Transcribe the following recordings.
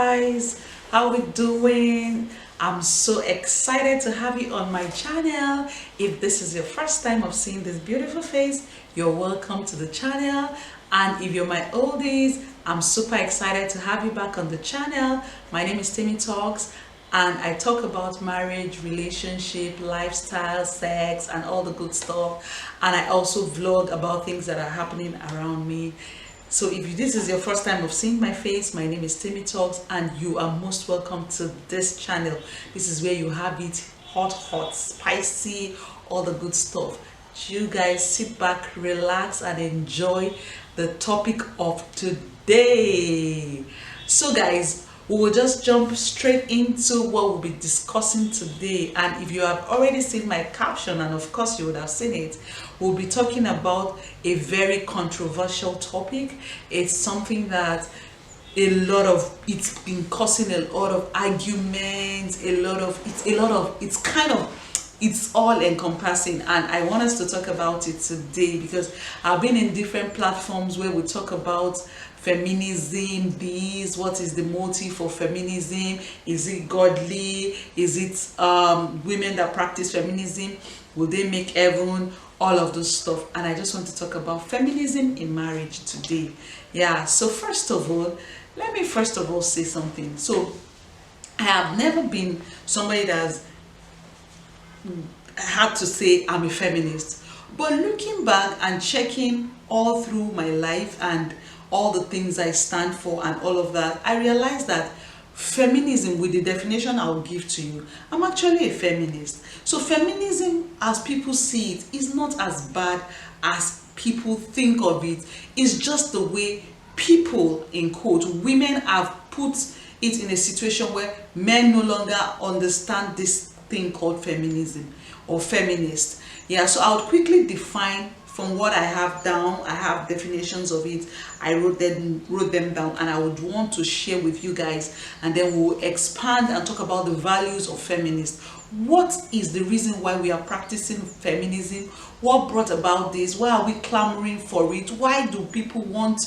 guys, how we doing? I'm so excited to have you on my channel. If this is your first time of seeing this beautiful face, you're welcome to the channel. And if you're my oldies, I'm super excited to have you back on the channel. My name is Timmy Talks, and I talk about marriage, relationship, lifestyle, sex, and all the good stuff. And I also vlog about things that are happening around me. So if this is your first time of seeing my face, my name is Timmy Talks, and you are most welcome to this channel. This is where you have it hot, spicy, all the good stuff. You guys sit back, relax, and enjoy the topic of today. So guys, we will just jump straight into what we'll be discussing today. And if you have already seen my caption, and of course you would have seen it, we'll be talking about a very controversial topic. It's something that it's been causing a lot of arguments, it's all encompassing, and I want us to talk about it today because I've been in different platforms where we talk about feminism, what is the motive for feminism, is it godly, is it women that practice feminism, will they make heaven, all of those stuff. And I just want to talk about feminism in marriage today. Yeah, so first of all, let me say something. So I have never been somebody that's had to say I'm a feminist, but looking back and checking all through my life and all the things I stand for and all of that, I realized that feminism, with the definition I'll give to you, I'm actually a feminist. So feminism, as people see it, is not as bad as people think of it. It's just the way people, in quote, women have put it in a situation where men no longer understand this thing called feminism or feminist. Yeah, so I would quickly define from what I have down. I have definitions of it. I wrote them down, and I would want to share with you guys, and then we'll expand and talk about the values of feminists. What is the reason why we are practicing feminism? What brought about this? Why are we clamoring for it? Why do people want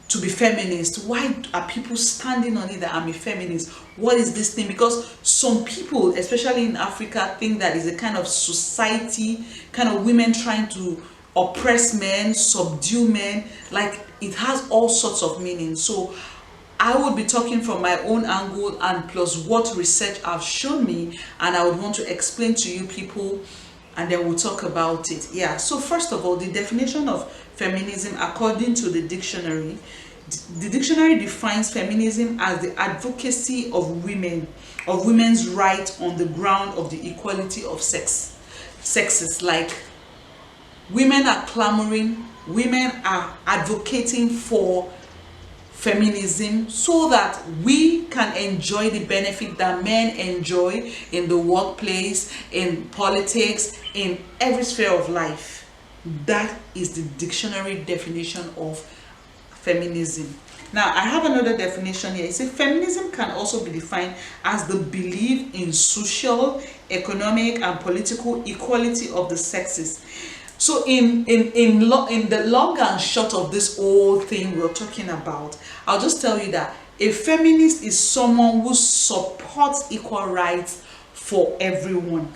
to be feminist? Why are people standing on it that I'm a feminist? What is this thing? Because some people, especially in Africa, think that is a kind of society, kind of women trying to oppress men, subdue men. Like, it has all sorts of meanings. So I would be talking from my own angle and plus what research have shown me, and I would want to explain to you people, and then we'll talk about it. Yeah, so first of all, the definition of feminism according to the dictionary defines feminism as the advocacy of women's rights on the ground of the equality of sexes. Like, women are clamoring, women are advocating for feminism so that we can enjoy the benefit that men enjoy in the workplace, in politics, in every sphere of life. That is the dictionary definition of feminism. Now, I have another definition here. It says feminism can also be defined as the belief in social, economic, and political equality of the sexes. So in the long and short of this whole thing we're talking about, I'll just tell you that a feminist is someone who supports equal rights for everyone,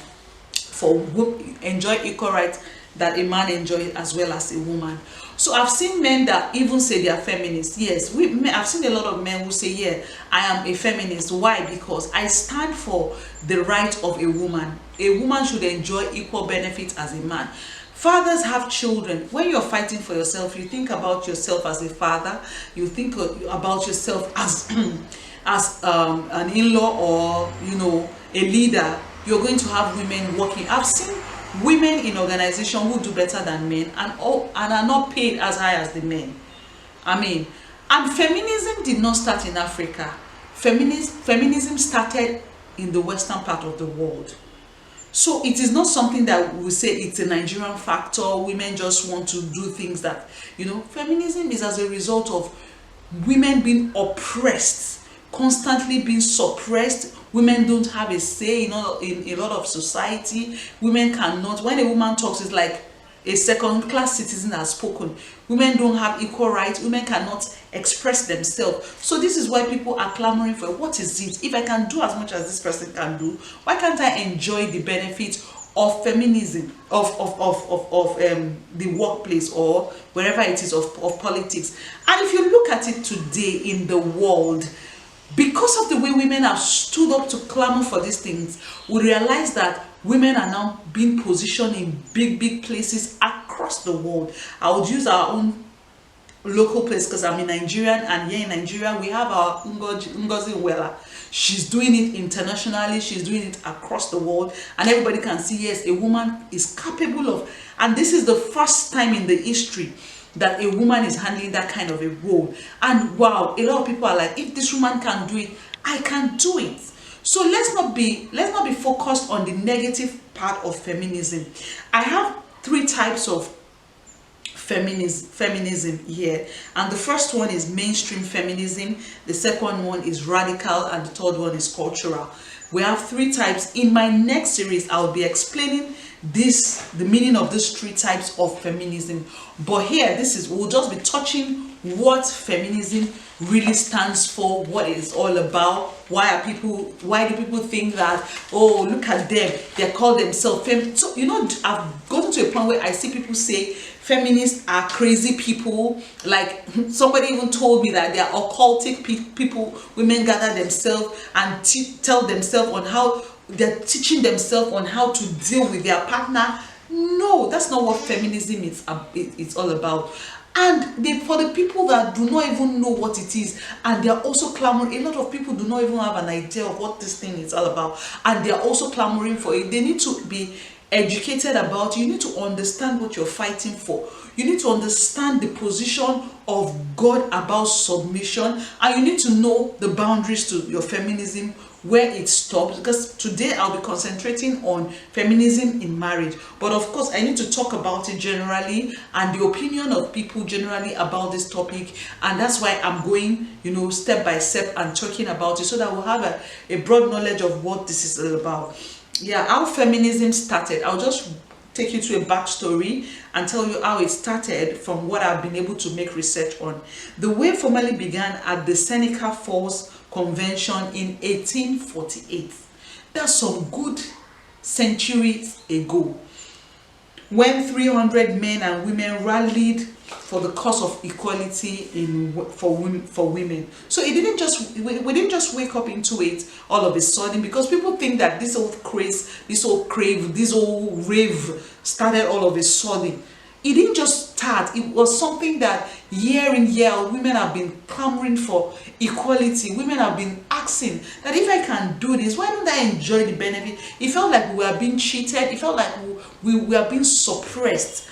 for who enjoy equal rights that a man enjoys as well as a woman. So I've seen men that even say they are feminists. Yes, I've seen a lot of men who say, yeah, I am a feminist. Why? Because I stand for the right of a woman. A woman should enjoy equal benefits as a man. Fathers have children. When you're fighting for yourself, you think about yourself as a father. You think about yourself as an in-law, or a leader. You're going to have women working. I've seen women in organizations who do better than men and are not paid as high as the men. And feminism did not start in Africa. Feminism started in the western part of the world. So it is not something that we say it's a Nigerian factor. Women just want to do things that, feminism is as a result of women being oppressed, constantly being suppressed. Women don't have a say in a lot of society. Women cannot. When a woman talks, it's like a second-class citizen has spoken. Women don't have equal rights. Women cannot express themselves. So this is why people are clamoring for, what is it? If I can do as much as this person can do, why can't I enjoy the benefits of feminism, of the workplace, or wherever it is, of politics? And if you look at it today in the world, because of the way women have stood up to clamor for these things, we realize that women are now being positioned in big places across the world. I would use our own local place because I'm in Nigerian, and here in Nigeria we have our Ngozi Wela. She's doing it internationally, she's doing it across the world, and everybody can see, yes, a woman is capable of, and this is the first time in the history that a woman is handling that kind of a role. And wow, a lot of people are like, if this woman can do it, I can do it. So let's not be focused on the negative part of feminism. I have three types of feminism here, and the first one is mainstream feminism, the second one is radical, and the third one is cultural. We have three types. In my next series, I'll be explaining the meaning of these three types of feminism. But here, we'll just be touching what feminism really stands for, what it's all about. Why do people think that, oh, look at them, they call themselves so I've gotten to a point where I see people say feminists are crazy people. Like, somebody even told me that they are occultic people. Women gather themselves and tell themselves on how they're teaching themselves on how to deal with their partner. No, that's not what feminism is. It's all about. And for the people that do not even know what it is, and they're also clamoring, a lot of people do not even have an idea of what this thing is all about, and they're also clamoring for it. They need to be educated about it. You need to understand what you're fighting for. You need to understand the position of God about submission, and you need to know the boundaries to your feminism, where it stops. Because today I'll be concentrating on feminism in marriage, but of course I need to talk about it generally and the opinion of people generally about this topic, and that's why I'm going step by step and talking about it, so that we'll have a broad knowledge of what this is all about. Yeah, how feminism started. I'll just take you to a backstory and tell you how it started from what I've been able to make research on. The way formally began at the Seneca Falls Convention in 1848. That's some good centuries ago, when 300 men and women rallied for the cause of equality for women. So it didn't just we didn't just wake up into it all of a sudden, because people think that this old craze, this old crave, this old rave started all of a sudden. It didn't just start. It was something that year in year out, women have been clamoring for equality. Women have been asking that, if I can do this, why don't I enjoy the benefit? It felt like we were being cheated. It felt like we were being suppressed.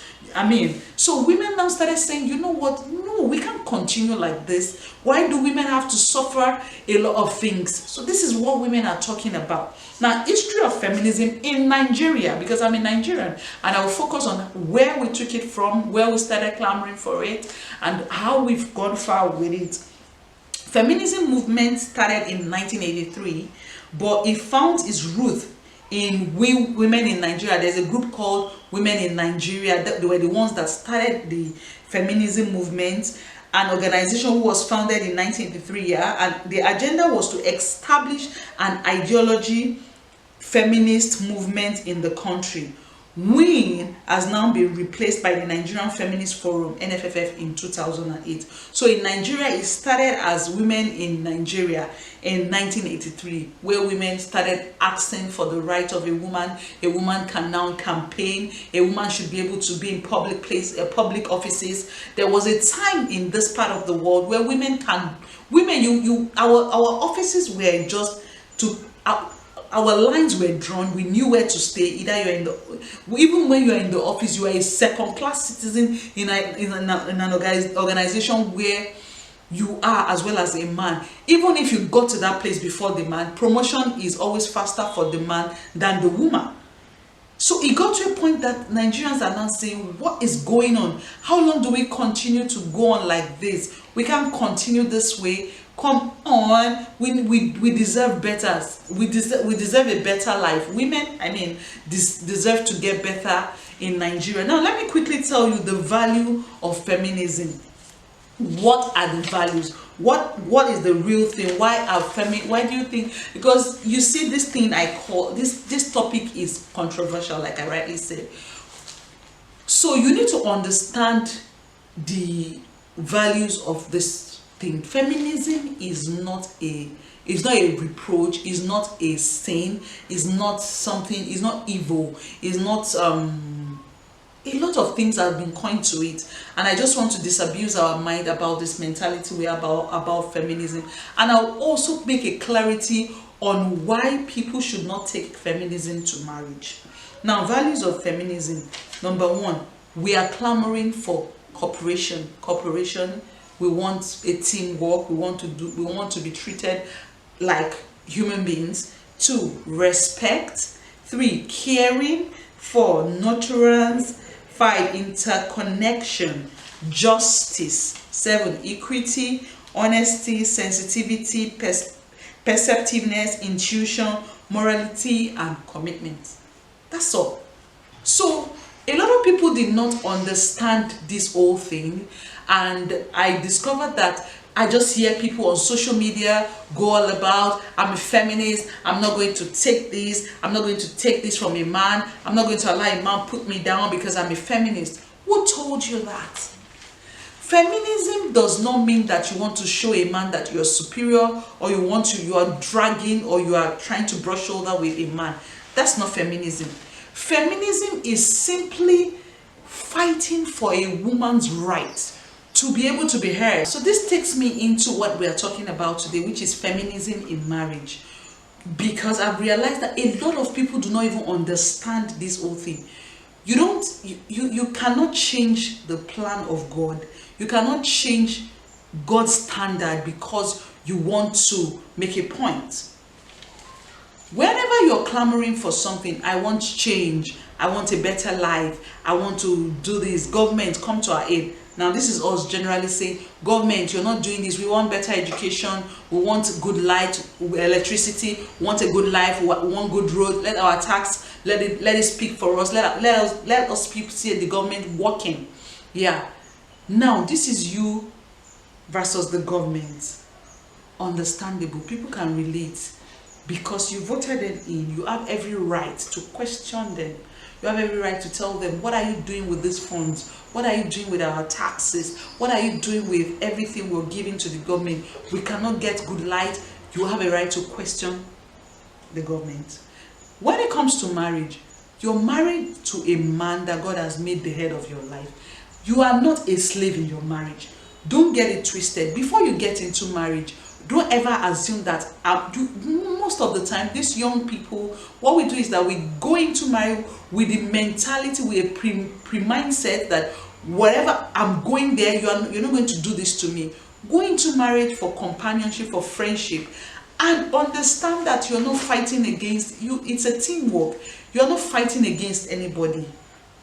So women now started saying, you know what, no, we can't continue like this. Why do women have to suffer a lot of things? So this is what women are talking about. Now, history of feminism in Nigeria, because I'm a Nigerian, and I will focus on where we took it from, where we started clamoring for it, and how we've gone far with it. Feminism movement started in 1983, but it found its roots in women in Nigeria. There's a group called Women in Nigeria. They were the ones that started the feminism movement, an organization who was founded in 1983, and the agenda was to establish an ideology feminist movement in the country. WIN has now been replaced by the Nigerian Feminist Forum, NFFF, in 2008. So in Nigeria, it started as Women in Nigeria in 1983, where women started asking for the right of a woman. A woman can now campaign. A woman should be able to be in public offices. There was a time in this part of the world where our offices were just to our lines were drawn. We knew where to stay. Either even when you are in the office, you are a second-class citizen in an organization where you are, as well as a man. Even if you got to that place before the man, promotion is always faster for the man than the woman. So it got to a point that Nigerians are now saying, what is going on? How long do we continue to go on like this? We can't continue this way. Come on, we deserve better. We deserve a better life. Women, I mean, deserve to get better in Nigeria. Now, let me quickly tell you the value of feminism. What are the values? What is the real thing? Why do you think? Because you see, this thing I call this topic is controversial, like I rightly said. So you need to understand the values of this thing. Feminism is not a reproach, is not a sin, is not something, is not evil, is not a lot of things have been coined to it, and I just want to disabuse our mind about this mentality we have about feminism. And I'll also make a clarity on why people should not take feminism to marriage. Now, values of feminism. Number one, we are clamoring for cooperation. We want a teamwork. We want to be treated like human beings. 2, respect. 3, caring. 4, nurturance. 5, interconnection. Justice. 7, equity. Honesty, sensitivity, perceptiveness, intuition, morality, and commitment. That's all. So a lot of people did not understand this whole thing, and I discovered that I just hear people on social media go all about, I'm a feminist, I'm not going to take this, I'm not going to take this from a man, I'm not going to allow a man put me down because I'm a feminist. Who told you that? Feminism does not mean that you want to show a man that you're superior, or you are dragging, or you are trying to brush shoulder with a man. That's not feminism. Feminism is simply fighting for a woman's right to be able to be heard. So this takes me into what we are talking about today, which is feminism in marriage. Because I've realized that a lot of people do not even understand this whole thing. You cannot change the plan of God. You cannot change God's standard because you want to make a point. Whenever you're clamoring for something, I want change, I want a better life, I want to do this, government, come to our aid. Now, this is us generally saying, government, you're not doing this, we want better education, we want good light, electricity, we want a good life, we want good road, let our tax, let it speak for us, let us people see the government working. Yeah. Now, this is you versus the government. Understandable, people can relate. Because you voted them in, you have every right to question them. You have every right to tell them, what are you doing with these funds? What are you doing with our taxes? What are you doing with everything we're giving to the government? We cannot get good light. You have a right to question the government. When it comes to marriage, you're married to a man that God has made the head of your life. You are not a slave in your marriage. Don't get it twisted. Before you get into marriage, don't ever assume that most of the time, these young people, what we do is that we go into marriage with the mentality, with a pre-mindset that whatever I'm going there, you're not going to do this to me. Go into marriage for companionship, for friendship, and understand that you're not fighting against you. It's a teamwork. You're not fighting against anybody.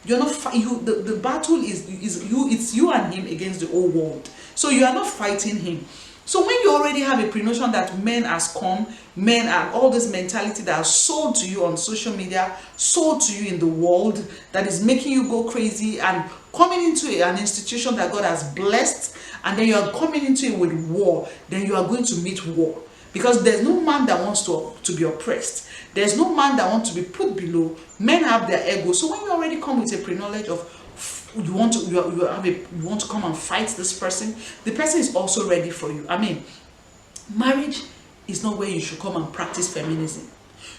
You're not the battle is you. It's you and him against the whole world. So you are not fighting him. So when you already have a pre-notion that men are scum, men are all this mentality that are sold to you on social media, sold to you in the world, that is making you go crazy and coming into an institution that God has blessed, and then you are coming into it with war, then you are going to meet war. Because there's no man that wants to be oppressed. There's no man that wants to be put below. Men have their ego. So when you already come with a pre-knowledge of you want to come and fight this person, the person is also ready for you. I mean, marriage is not where you should come and practice feminism.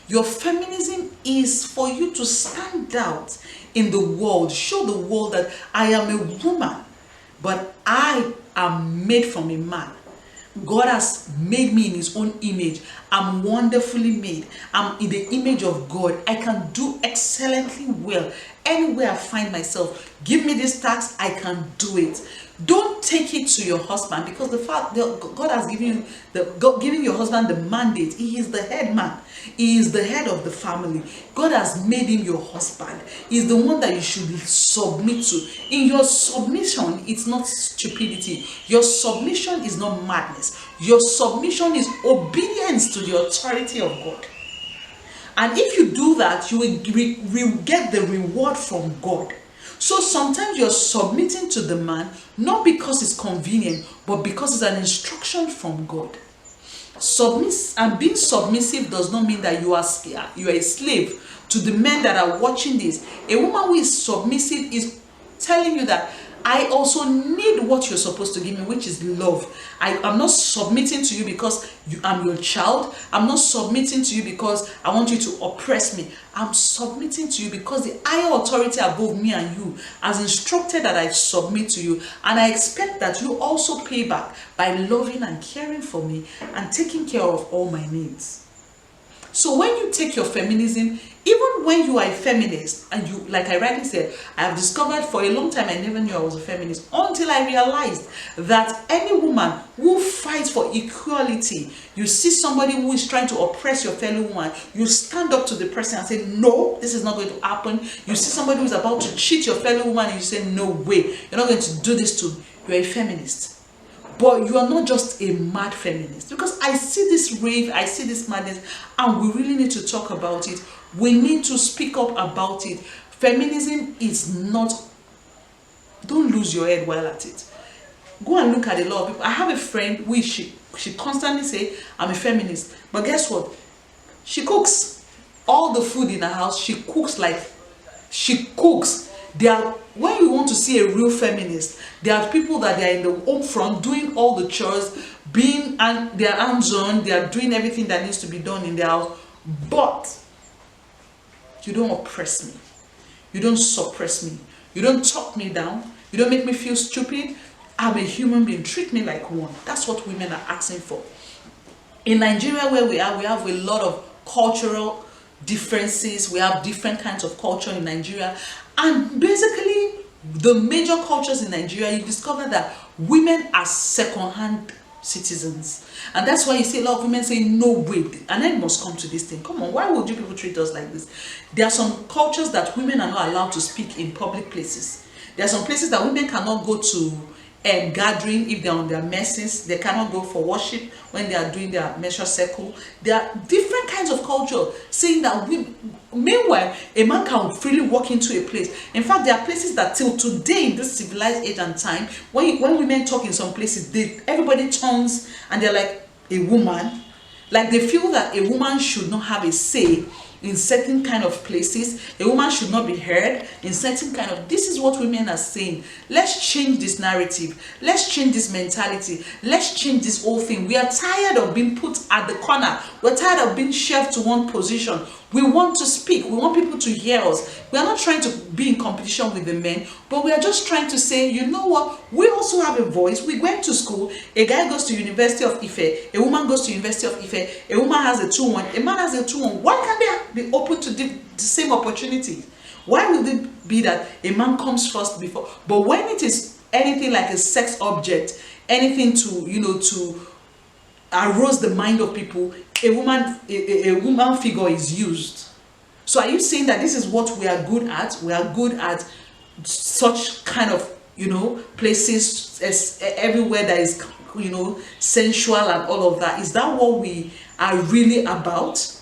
Your feminism is for you to stand out in the world, show the world that I am a woman, but I am made from a man. God has made me in his own image. I'm wonderfully made. I'm in the image of God. I can do excellently well anywhere I find myself, give me this task, I can do it. Don't take it to your husband, because the fact that God has given you giving your husband the mandate. He is the head man. He is the head of the family. God has made him your husband. He's the one that you should submit to. In your submission, it's not stupidity. Your submission is not madness. Your submission is obedience to the authority of God. And if you do that, you will get the reward from God. So sometimes you're submitting to the man, not because it's convenient, but because it's an instruction from God. Being submissive does not mean that you are a slave to the men that are watching this. A woman who is submissive is telling you that I also need what you're supposed to give me, which is love. I'm not submitting to you because I'm your child. I'm not submitting to you because I want you to oppress me. I'm submitting to you because the higher authority above me and you has instructed that I submit to you. And I expect that you also pay back by loving and caring for me and taking care of all my needs. So when you take your feminism, even when you are a feminist, and you, like I rightly said, I have discovered for a long time I never knew I was a feminist until I realized that any woman who fights for equality, you see somebody who is trying to oppress your fellow woman, you stand up to the person and say, no, this is not going to happen. You see somebody who is about to cheat your fellow woman and you say, no way, you're not going to do this to, you're a feminist. But you are not just a mad feminist, because I see this rave, I see this madness, and we really need to talk about it. We need to speak up about it. Feminism is not, don't lose your head while at it. Go and look at a lot of people. I have a friend who she constantly say, I'm a feminist. But guess what? She cooks all the food in her house. She cooks. When you want to see a real feminist, there are people that they are in the home front doing all the chores, and they are hands-on, they are doing everything that needs to be done in their house. But you don't oppress me. You don't suppress me. You don't talk me down. You don't make me feel stupid. I'm a human being. Treat me like one. That's what women are asking for. In Nigeria, where we have a lot of cultural differences. We have different kinds of culture in Nigeria. And basically, the major cultures in Nigeria, you discover that women are second-hand citizens. And that's why you see a lot of women saying, no way, an end must come to this thing. Come on, why would you people treat us like this? There are some cultures that women are not allowed to speak in public places. There are some places that women cannot go to gathering if they're on their messes. They cannot go for worship when they are doing their menstrual cycle. There are different kinds of culture saying that meanwhile, a man can freely walk into a place. In fact, there are places that till today in this civilized age and time, when women talk in some places, everybody turns and they're like, a woman. Like they feel that a woman should not have a say in certain kind of places. A woman should not be heard in certain kind of. This is what women are saying. Let's change this narrative. Let's change this mentality. Let's change this whole thing. We are tired of being put at the corner. We're tired of being shelved to one position. We want to speak. We want people to hear us. We are not trying to be in competition with the men, but we are just trying to say, you know what? We also have a voice. We went to school. A guy goes to University of Ife. A woman goes to University of Ife. A woman has a 2-1. A man has a 2-1. Why can't they be open to the same opportunity? Why would it be that a man comes first before? But when it is anything like a sex object, anything to arouse the mind of people, a woman figure is used. So are you saying that this is what we are good at? We are good at such kind of places everywhere that is sensual and all of that. Is that what we are really about?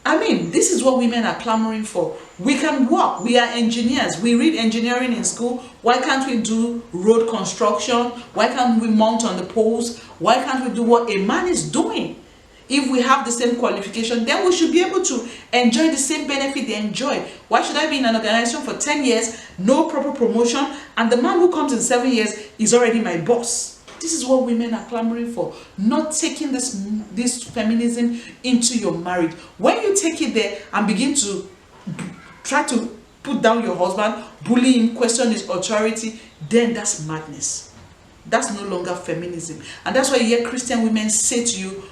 I mean, this is what women are clamoring for. We can work. We are engineers. We read engineering in school. Why can't we do road construction? Why can't we mount on the poles? Why can't we do what a man is doing? If we have the same qualification, then we should be able to enjoy the same benefit they enjoy. Why should I be in an organization for 10 years, no proper promotion, and the man who comes in 7 years is already my boss? This is what women are clamoring for. Not taking this feminism into your marriage. When you take it there and begin to try to put down your husband, bully him, question his authority, then that's madness. That's no longer feminism. And that's why you hear Christian women say to you,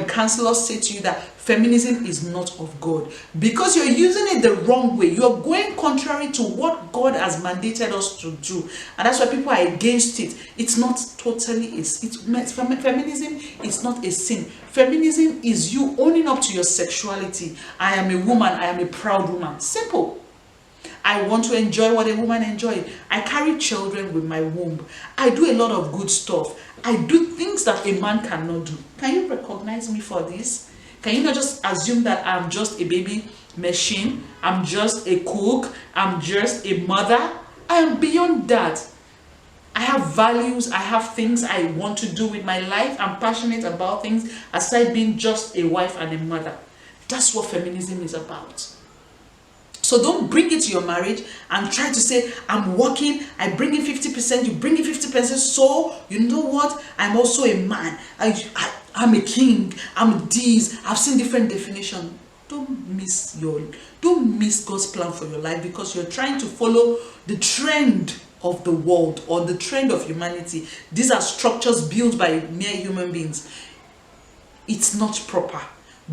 counselors say to you that feminism is not of God, because you're using it the wrong way. You're going contrary to what God has mandated us to do, and that's why people are against it. It's not totally feminism is not a sin. Feminism is you owning up to your sexuality. I am a woman, I am a proud woman. Simple. I want to enjoy what a woman enjoys. I carry children with my womb. I do a lot of good stuff. I do things that a man cannot do. Can you recognize me for this? Can you not just assume that I'm just a baby machine? I'm just a cook. I'm just a mother. I am beyond that. I have values. I have things I want to do with my life. I'm passionate about things aside being just a wife and a mother. That's what feminism is about. So don't bring it to your marriage and try to say, I'm working, I bring in 50%, you bring in 50%, so you know what? I'm also a man. I'm a king, I'm this. I've seen different definitions. Don't miss God's plan for your life because you're trying to follow the trend of the world or the trend of humanity. These are structures built by mere human beings. It's not proper.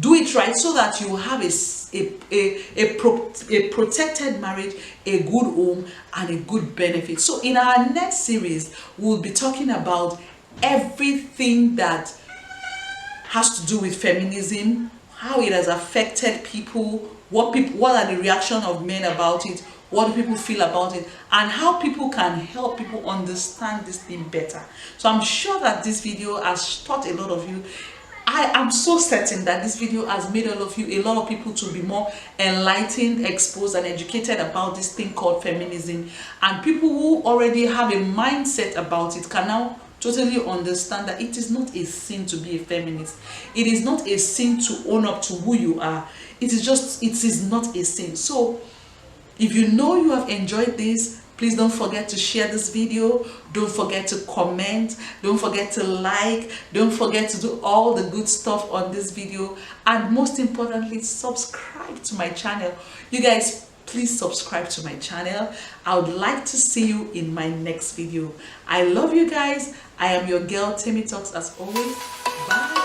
Do it right so that you have a protected marriage, a good home, and a good benefit. So in our next series, we'll be talking about everything that has to do with feminism, how it has affected people, what are the reaction of men about it, what do people feel about it, and how people can help people understand this thing better. So I'm sure that this video has taught a lot of you. I am so certain that this video has made all of you, a lot of people, to be more enlightened, exposed, and educated about this thing called feminism. And people who already have a mindset about it can now totally understand that it is not a sin to be a feminist. It is not a sin to own up to who you are. It is not a sin. So if you know you have enjoyed this, please don't forget to share this video. Don't forget to comment. Don't forget to like. Don't forget to do all the good stuff on this video. And most importantly, subscribe to my channel. You guys, please subscribe to my channel. I would like to see you in my next video. I love you guys. I am your girl, Timmy Talks, as always. Bye.